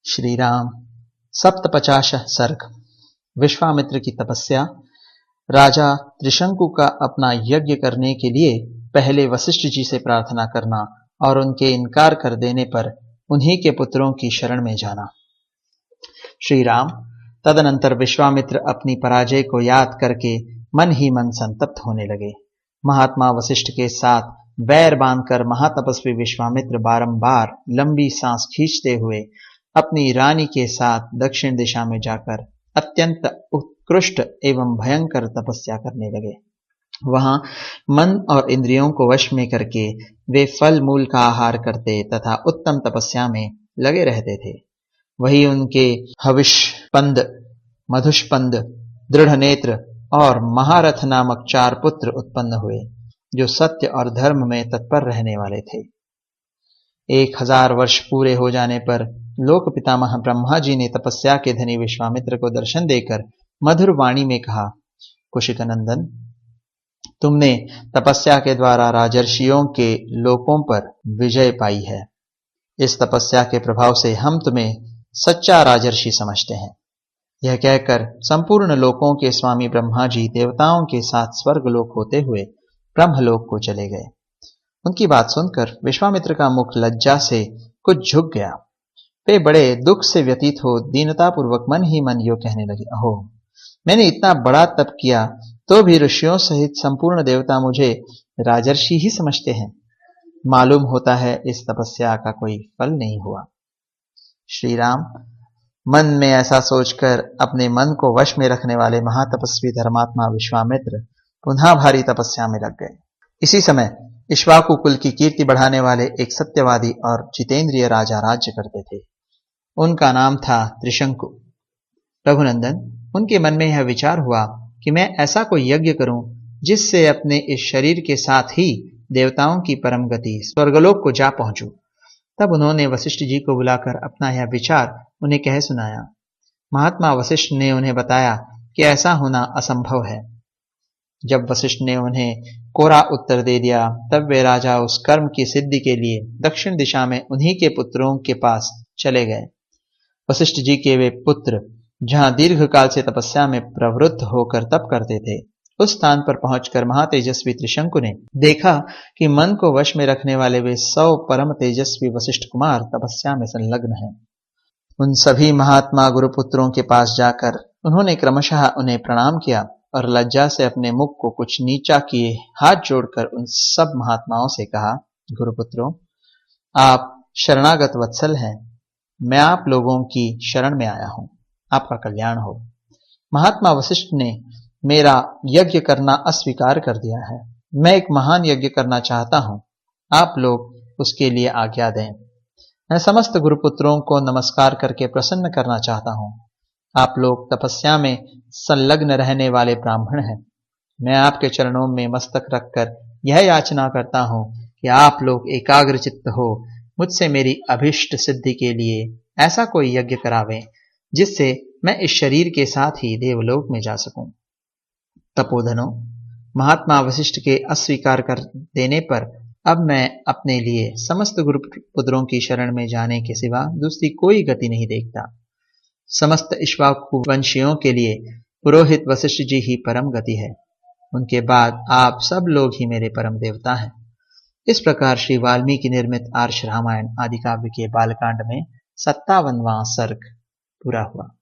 श्री राम। 57 सर्ग। विश्वामित्र की तपस्या। राजा त्रिशंकु का अपना यज्ञ करने के लिए पहले वशिष्ठ जी से प्रार्थना करना और उनके इनकार कर देने पर उन्हीं के पुत्रों की शरण में जाना। श्री राम। तदनंतर विश्वामित्र अपनी पराजय को याद करके मन ही मन संतप्त होने लगे। महात्मा वशिष्ठ के साथ बैर बांधकर महातपस्वी विश्वामित्र बारंबार लंबी सांस खींचते हुए अपनी रानी के साथ दक्षिण दिशा में जाकर अत्यंत उत्कृष्ट एवं भयंकर तपस्या करने लगे। वहां मन और इंद्रियों को वश में करके वे फल मूल का आहार करते तथा उत्तम तपस्या में लगे रहते थे। वही उनके हविष्पंद, मधुष्पंद, दृढ़ नेत्र और महारथ नामक 4 पुत्र उत्पन्न हुए, जो सत्य और धर्म में तत्पर रहने वाले थे। 1000 वर्ष पूरे हो जाने पर लोक पितामह ब्रह्मा जी ने तपस्या के धनी विश्वामित्र को दर्शन देकर मधुर वाणी में कहा, कुशिक नंदन, तुमने तपस्या के द्वारा राजर्षियों के लोकों पर विजय पाई है। इस तपस्या के प्रभाव से हम तुम्हें सच्चा राजर्षि समझते हैं। यह कहकर संपूर्ण लोकों के स्वामी ब्रह्मा जी देवताओं के साथ स्वर्गलोक होते हुए ब्रह्मलोक को चले गए। उनकी बात सुनकर विश्वामित्र का मुख लज्जा से कुछ झुक गया। वे बड़े दुख से व्यतीत हो दीनतापूर्वक मन ही मन यो कहने लगे, अहो, मैंने इतना बड़ा तप किया तो भी ऋषियों सहित संपूर्ण देवता मुझे राजर्षि ही समझते हैं। मालूम होता है इस तपस्या का कोई फल नहीं हुआ। श्री राम। मन में ऐसा सोचकर अपने मन को वश में रखने वाले महातपस्वी धर्मात्मा विश्वामित्र पुनः भारी तपस्या में लग गए। इसी समय इक्ष्वाकु कुल की कीर्ति बढ़ाने वाले एक सत्यवादी और जितेंद्रिय राजा राज्य करते थे। उनका नाम था त्रिशंकु। रघुनंदन, उनके मन में यह विचार हुआ कि मैं ऐसा कोई यज्ञ करूं जिससे अपने इस शरीर के साथ ही देवताओं की परम गति स्वर्गलोक को जा पहुंचूं। तब उन्होंने वशिष्ठ जी को बुलाकर अपना यह विचार उन्हें कह सुनाया। महात्मा वशिष्ठ ने उन्हें बताया कि ऐसा होना असंभव है। जब वशिष्ठ ने उन्हें कोरा उत्तर दे दिया, तब वे राजा उस कर्म की सिद्धि के लिए दक्षिण दिशा में उन्हीं के पुत्रों के पास चले गए। वशिष्ठ जी के वे पुत्र जहां दीर्घकाल से तपस्या में प्रवृत्त होकर तप करते थे, उस स्थान पर पहुंचकर महातेजस्वी त्रिशंकु ने देखा कि मन को वश में रखने वाले वे 100 परम तेजस्वी वशिष्ठ कुमार तपस्या में संलग्न हैं। उन सभी महात्मा गुरुपुत्रों के पास जाकर उन्होंने क्रमशः उन्हें प्रणाम किया और लज्जा से अपने मुख को कुछ नीचा किए हाथ जोड़कर उन सब महात्माओं से कहा, गुरुपुत्रों, आप शरणागत वत्सल हैं। मैं आप लोगों की शरण में आया हूं। आपका कल्याण हो। महात्मा वशिष्ठ ने मेरा यज्ञ करना अस्वीकार कर दिया है। मैं एक महान यज्ञ करना चाहता हूं। आप लोग उसके लिए आज्ञा दें। मैं समस्त गुरुपुत्रों को नमस्कार करके प्रसन्न करना चाहता हूं। आप लोग तपस्या में संलग्न रहने वाले ब्राह्मण हैं। मैं आपके चरणों में मस्तक रखकर यह याचना करता हूं कि आप लोग एकाग्रचित्त हो मुझसे मेरी अभिष्ट सिद्धि के लिए ऐसा कोई यज्ञ करावें जिससे मैं इस शरीर के साथ ही देवलोक में जा सकूं। तपोधनों, महात्मा वशिष्ठ के अस्वीकार कर देने पर अब मैं अपने लिए समस्त गुरुपुत्रों की शरण में जाने के सिवा दूसरी कोई गति नहीं देखता। समस्त इक्ष्वाकु वंशियों के लिए पुरोहित वशिष्ठ जी ही परम गति है। उनके बाद आप सब लोग ही मेरे परम देवता हैं। इस प्रकार श्री वाल्मीकि निर्मित आर्ष रामायण आदि काव्य के बालकांड में 57वां सर्ग पूरा हुआ।